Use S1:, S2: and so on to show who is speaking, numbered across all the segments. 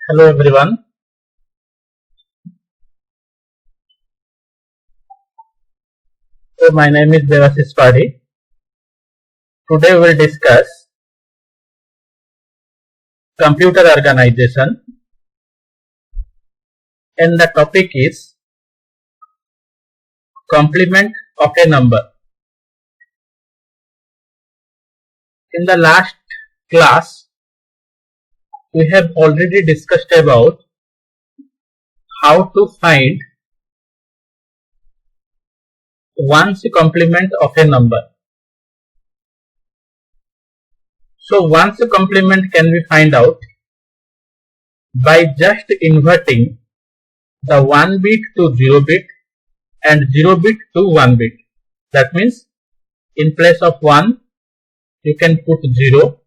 S1: Hello everyone. So my name is Devashish Padi. Today we will discuss computer organization and the topic is complement of a number. In the last class we have already discussed about how to find one's complement of a number. So one's complement can be find out by just inverting the 1 bit to 0 bit and 0 bit to 1 bit. That means in place of 1 you can put 0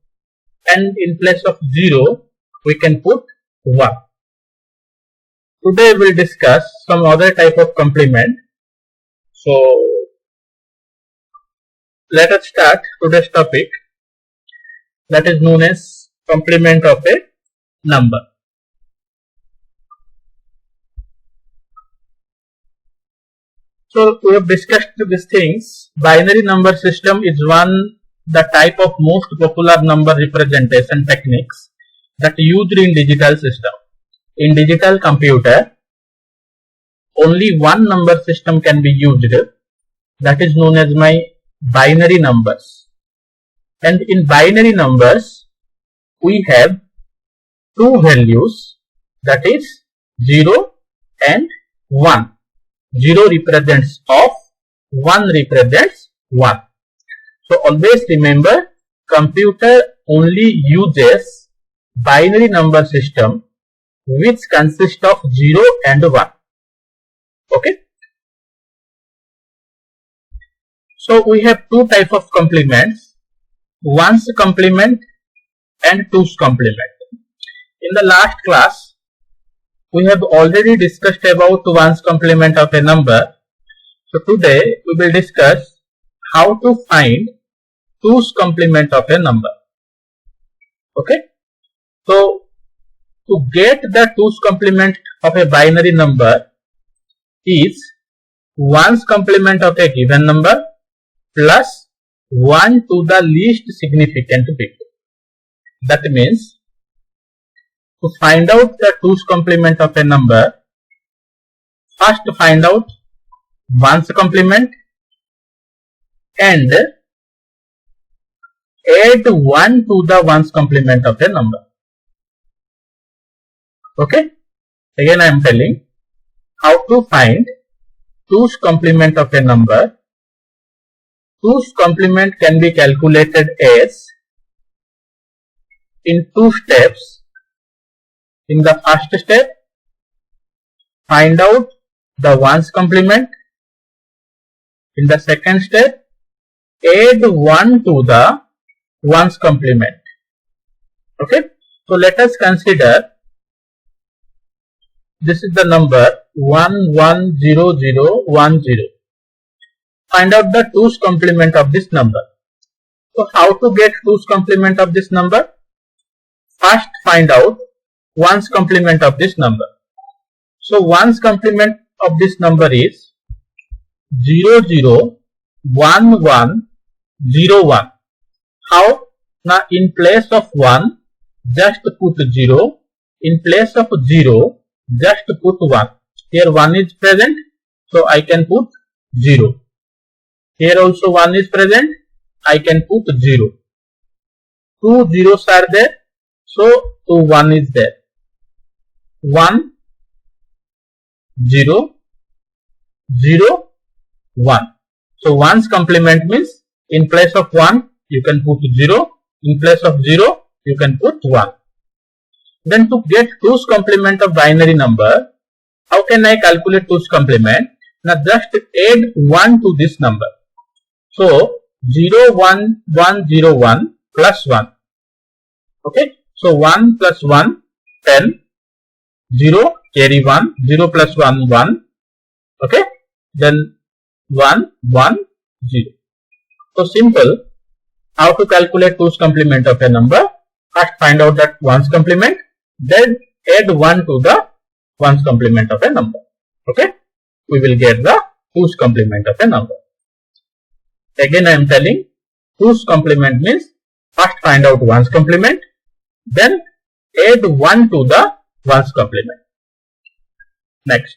S1: and in place of 0 we can put 1. Today we will discuss some other type of complement. So let us start today's topic, that is known as complement of a number. So we have discussed these things. Binary number system is the type of most popular number representation techniques that used in digital system. In digital computer, only one number system can be used, that is known as binary numbers. And in binary numbers, we have two values, that is 0 and 1. 0 represents off, 1 represents 1. So always remember, computer only uses binary number system which consists of 0 and 1. Okay. So we have two types of complements, one's complement and two's complement. In the last class, we have already discussed about one's complement of a number. So today we will discuss how to find two's complement of a number. Okay. So to get the two's complement of a binary number is one's complement of a given number plus 1 to the least significant bit. That means to find out the two's complement of a number, first find out one's complement and add 1 to the one's complement of a number. Okay. Again I am telling how to find two's complement of a number. Two's complement can be calculated as in two steps. In the first step, find out the one's complement. In the second step, add 1 to the one's complement. Okay. So let us consider this is the number 110010. Find out the two's complement of this number. So how to get two's complement of this number? First find out one's complement of this number. So one's complement of this number is 001101. How? Now in place of 1 just put 0, in place of 0 just put 1. Here 1 is present, so I can put 0. Here also 1 is present, I can put 0. 2 zeros are there, so 2 1 is there. 1 0 0 1. So one's complement means in place of 1 you can put 0, in place of 0 you can put 1. Then to get two's complement of binary number, how can I calculate two's complement? Now just add 1 to this number. So 01101 plus 1. Okay. So 1 plus 1 10, 0 carry 1, 0 plus 1 1. Okay. Then 1 1 0. So simple. How to calculate two's complement of a number? First find out that one's complement, then add 1 to the 1's complement of a number. Okay, we will get the 2's complement of a number. Again I am telling, 2's complement means first find out 1's complement, then add 1 to the 1's complement. Next,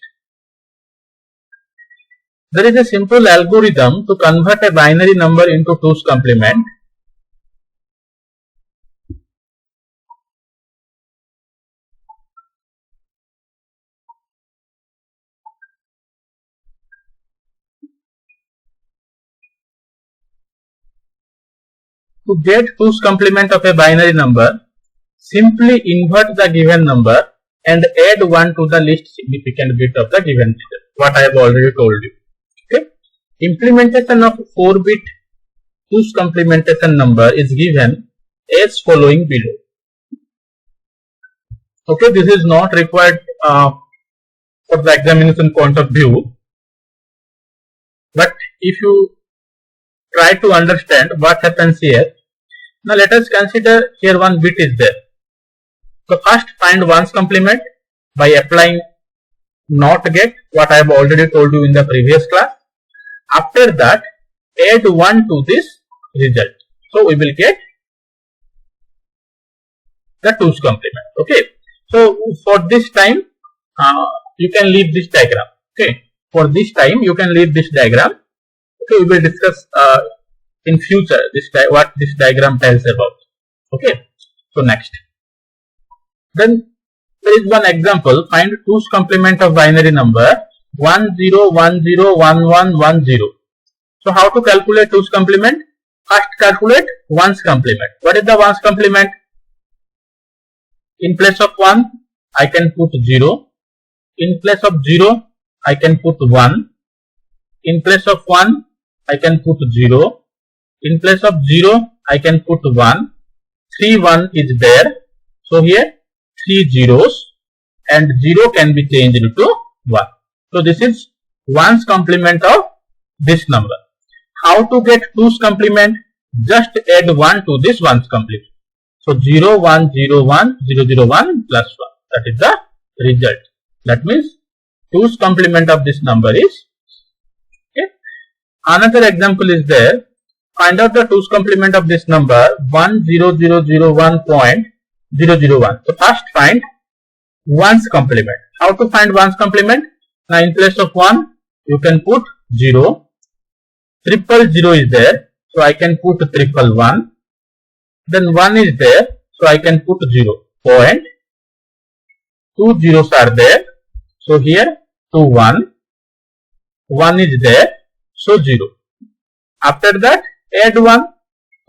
S1: there is a simple algorithm to convert a binary number into 2's complement. To get 2's complement of a binary number, simply invert the given number and add 1 to the least significant bit of the given digit. What I have already told you. Okay. Implementation of 4-bit 2's complementation number is given as following below. Okay, this is not required for the examination point of view, but if you try to understand what happens here. Now let us consider here one bit is there. So first find 1's complement by applying NOT GET, what I have already told you in the previous class. After that add 1 to this result. So we will get the 2's complement. Okay. So for this time you can leave this diagram. Okay. For this time you can leave this diagram. Okay, we will discuss in future what this diagram tells about. Okay. So next, then there is one example. Find 2's complement of binary number 10101110. So how to calculate 2's complement? First calculate 1's complement. What is the 1's complement? In place of 1 I can put 0. In place of 0 I can put 1. In place of 1 I can put 0. In place of 0 I can put 1. 3 1 is there. So here 3 zeros and 0 can be changed to 1. So this is 1's complement of this number. How to get 2's complement? Just add 1 to this 1's complement. So 0 1 0 1 0 0 1 plus 1. That is the result. That means 2's complement of this number is. Okay. Another example is there. Find out the 2's complement of this number 10001.001. So first find 1's complement. How to find 1's complement? Now in place of 1 you can put 0. 000 is there. So I can put 111. Then 1 is there. So I can put 0. Point. 2 zeros are there. So here 2 1. 1 is there. So 0. After that add 1.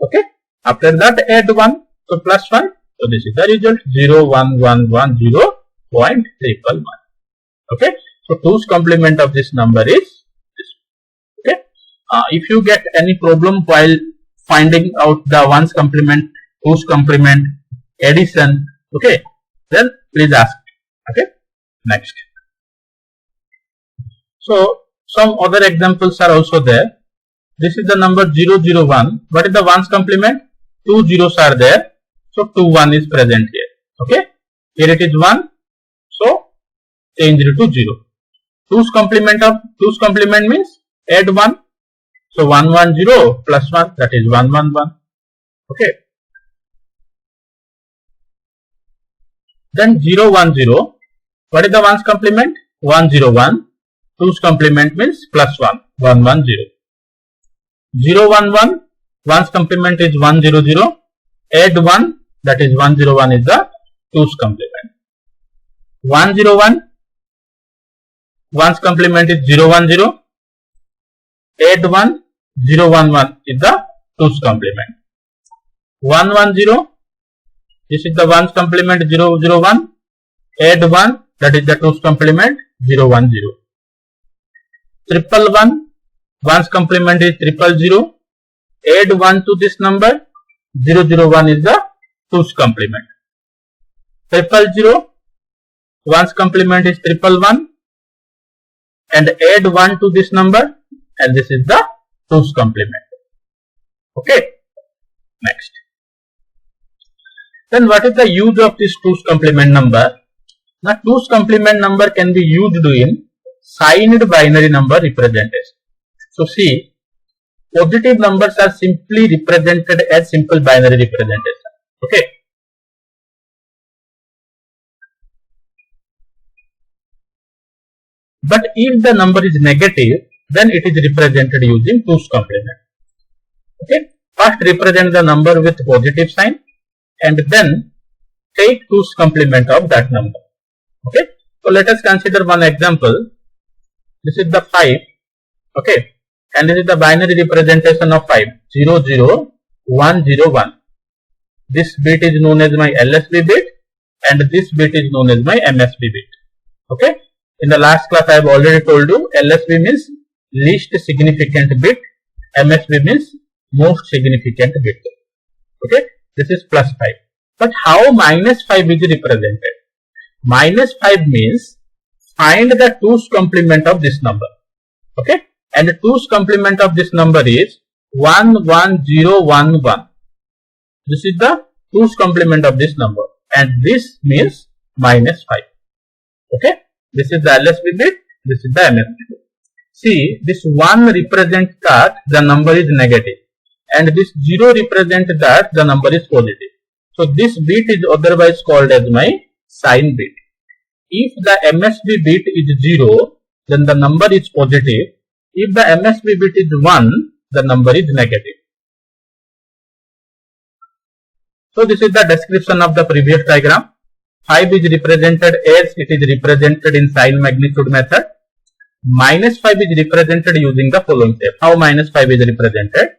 S1: Okay. After that add 1. So plus 1. So this is the result 01110.111. Okay. So 2's complement of this number is this. Okay. If you get any problem while finding out the 1's complement, 2's complement, addition, okay, then please ask. Okay. Next. So some other examples are also there. This is the number 001. What is the 1's complement? 2 zeros are there. So 2 1 is present here. Okay. Here it is 1. So change it to 0. 2's complement means add 1. So 110 plus 1, that is 111. Okay. Then 010. What is the 1's complement? 101. 2's complement means plus 1, 110. 011. 1's complement is 100. Add 1, that is 101 is the 2's complement. 101. 1's complement is 010. Add 1, 011 is the 2's complement. 110. This is the 1's complement 001. Add 1, that is the 2's complement 010. 111. 1's complement is 000. Add 1 to this number 001 is the 2's complement. 000. 1's complement is 111. And add 1 to this number and this is the 2's complement. Okay. Next. Then what is the use of this 2's complement number? Now 2's complement number can be used in signed binary number representation. So see, positive numbers are simply represented as simple binary representation. Okay. But if the number is negative, then it is represented using 2's complement. Okay. First represent the number with positive sign and then take 2's complement of that number. Okay. So let us consider one example. This is the 5. Okay. And this is the binary representation of 5. 0, 0, 1, 0, 1. This bit is known as my LSB bit and this bit is known as my MSB bit. Okay. In the last class I have already told you LSB means least significant bit, MSB means most significant bit. Okay. This is plus 5. But how minus 5 is represented? Minus 5 means find the 2's complement of this number. Okay. And the 2's complement of this number is 1, 1, 0, 1, 1. This is the 2's complement of this number. And this means minus 5. Okay. This is the LSB bit. This is the MSB bit. See, this 1 represents that the number is negative. And this 0 represents that the number is positive. So this bit is otherwise called as my sign bit. If the MSB bit is 0, then the number is positive. If the MSB bit is 1, the number is negative. So this is the description of the previous diagram. 5 is represented as it is represented in sign magnitude method. Minus 5 is represented using the following step. How minus 5 is represented?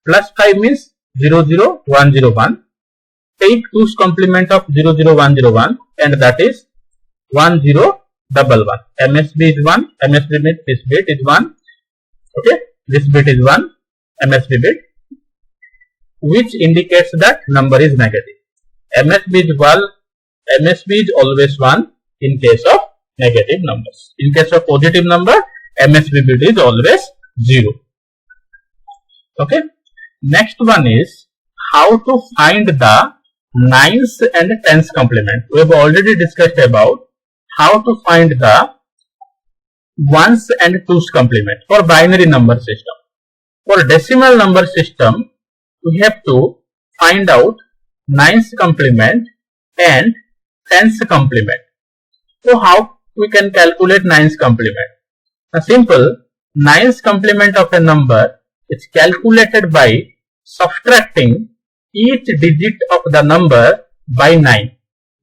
S1: Plus 5 means 0, 0, 1, 0, 1. Take 2's complement of 0, 0, 1, 0, 1 and that is 1, 0, 1, 1. MSB is 1. MSB means this bit is 1. Okay. This bit is 1. MSB bit, which indicates that number is negative. MSB is 1. MSB is always 1 in case of negative numbers. In case of positive number, MSB bit is always 0. Okay. Next one is how to find the 9's and 10's complement. We have already discussed about how to find the 1's and 2's complement for binary number system. For decimal number system, we have to find out 9's complement and 10's complement. So how we can calculate 9's complement? Now simple, 9's complement of a number is calculated by subtracting each digit of the number by 9.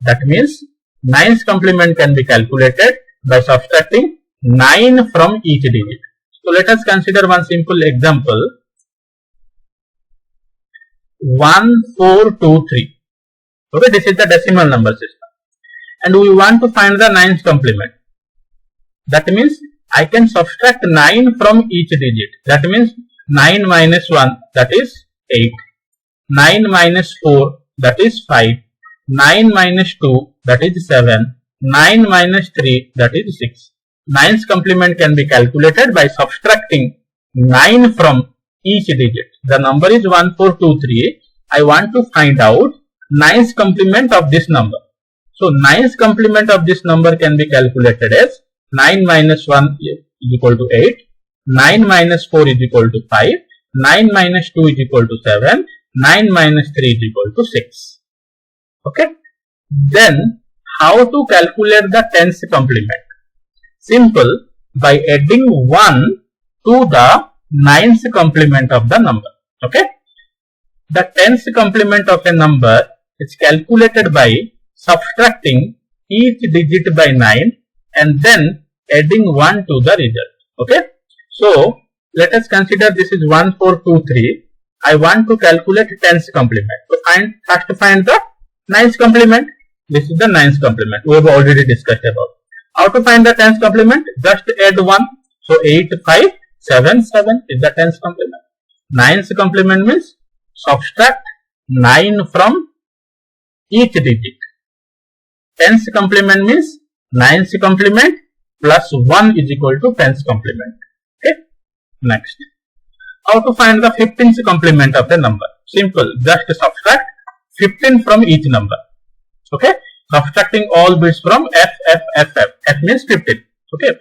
S1: That means 9's complement can be calculated by subtracting 9 from each digit. So let us consider one simple example. 1, 4, 2, 3. Okay, this is the decimal number system. And we want to find the 9's complement. That means I can subtract 9 from each digit. That means 9 minus 1, that is 8. 9 minus 4, that is 5. 9 minus 2, that is 7. 9 minus 3, that is 6. 9's complement can be calculated by subtracting 9 from each digit. The number is 1, 4, 2, 3. I want to find out 9's complement of this number. So 9's complement of this number can be calculated as 9 minus 1 is equal to 8. 9 minus 4 is equal to 5. 9 minus 2 is equal to 7. 9 minus 3 is equal to 6. Okay. Then how to calculate the 10's complement? Simple, by adding 1 to the 9's complement of the number. Okay. The 10's complement of a number is calculated by subtracting each digit by 9 and then adding 1 to the result. Okay. So let us consider this is 1, 4, 2, 3. I want to calculate 10's complement. So first find the 9's complement. This is the 9's complement. We have already discussed about. How to find the 10's complement? Just add 1. So 8, 5, 7, 7 is the 10's complement. 9's complement means subtract 9 from each digit. 10's complement means 9's complement plus 1 is equal to 10's complement. Okay. Next. How to find the 15's complement of a number? Simple. Just subtract 15 from each number. Okay. subtracting all bits from F. F means 15. Okay.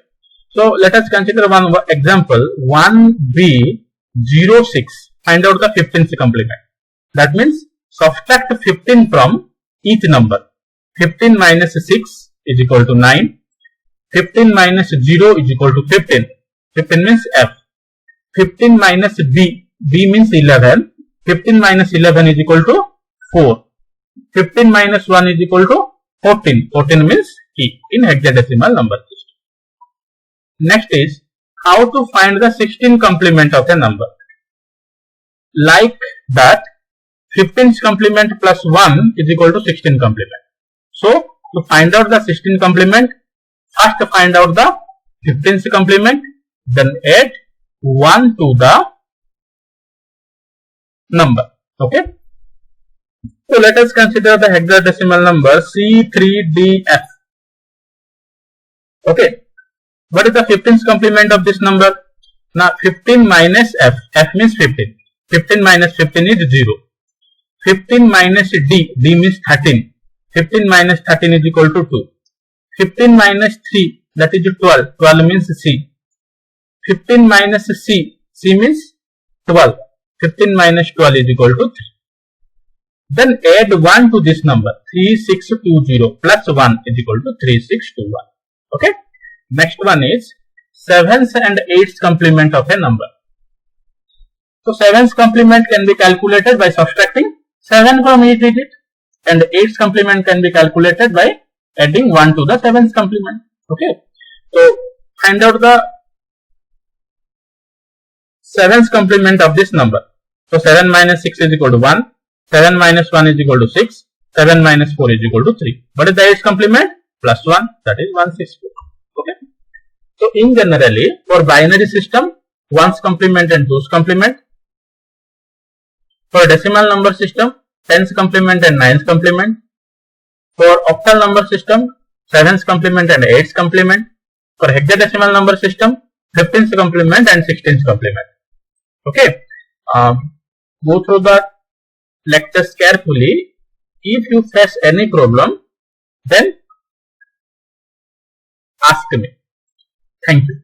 S1: So let us consider one example. 1B06. Find out the 15th complement. That means subtract 15 from each number. 15 minus 6 is equal to 9. 15 minus 0 is equal to 15. 15 means F. 15 minus B. B means 11. 15 minus 11 is equal to 4. 15 minus 1 is equal to 14. 14 means E in hexadecimal number system. Next is how to find the 16th complement of a number. Like that, 15th complement plus 1 is equal to 16th complement. So, to find out the 16th complement, first find out the 15th complement, then add 1 to the number. Okay. So let us consider the hexadecimal number C3DF. Okay. What is the 15th complement of this number? Now 15 minus F. F means 15. 15 minus 15 is 0. 15 minus D. D means 13. 15 minus 13 is equal to 2. 15 minus 3, that is 12. 12 means C. 15 minus C. C means 12. 15 minus 12 is equal to 3. Then add 1 to this number. 3620 plus 1 is equal to 3621. Okay. Next one is 7th and 8th complement of a number. So 7th complement can be calculated by subtracting 7 from each digit, and 8th complement can be calculated by adding 1 to the 7th complement. Okay. So find out the 7th complement of this number. So 7 minus 6 is equal to 1. 7 minus 1 is equal to 6. 7 minus 4 is equal to 3. What is the 8th complement? Plus 1, that is 164. Okay. So in generally, for binary system, 1's complement and 2's complement. For decimal number system, 10's complement and 9's complement. For octal number system, 7's complement and 8's complement. For hexadecimal number system, 15th complement and 16th complement. Okay. Go through the lectures carefully. If you face any problem, then ask me. Thank you.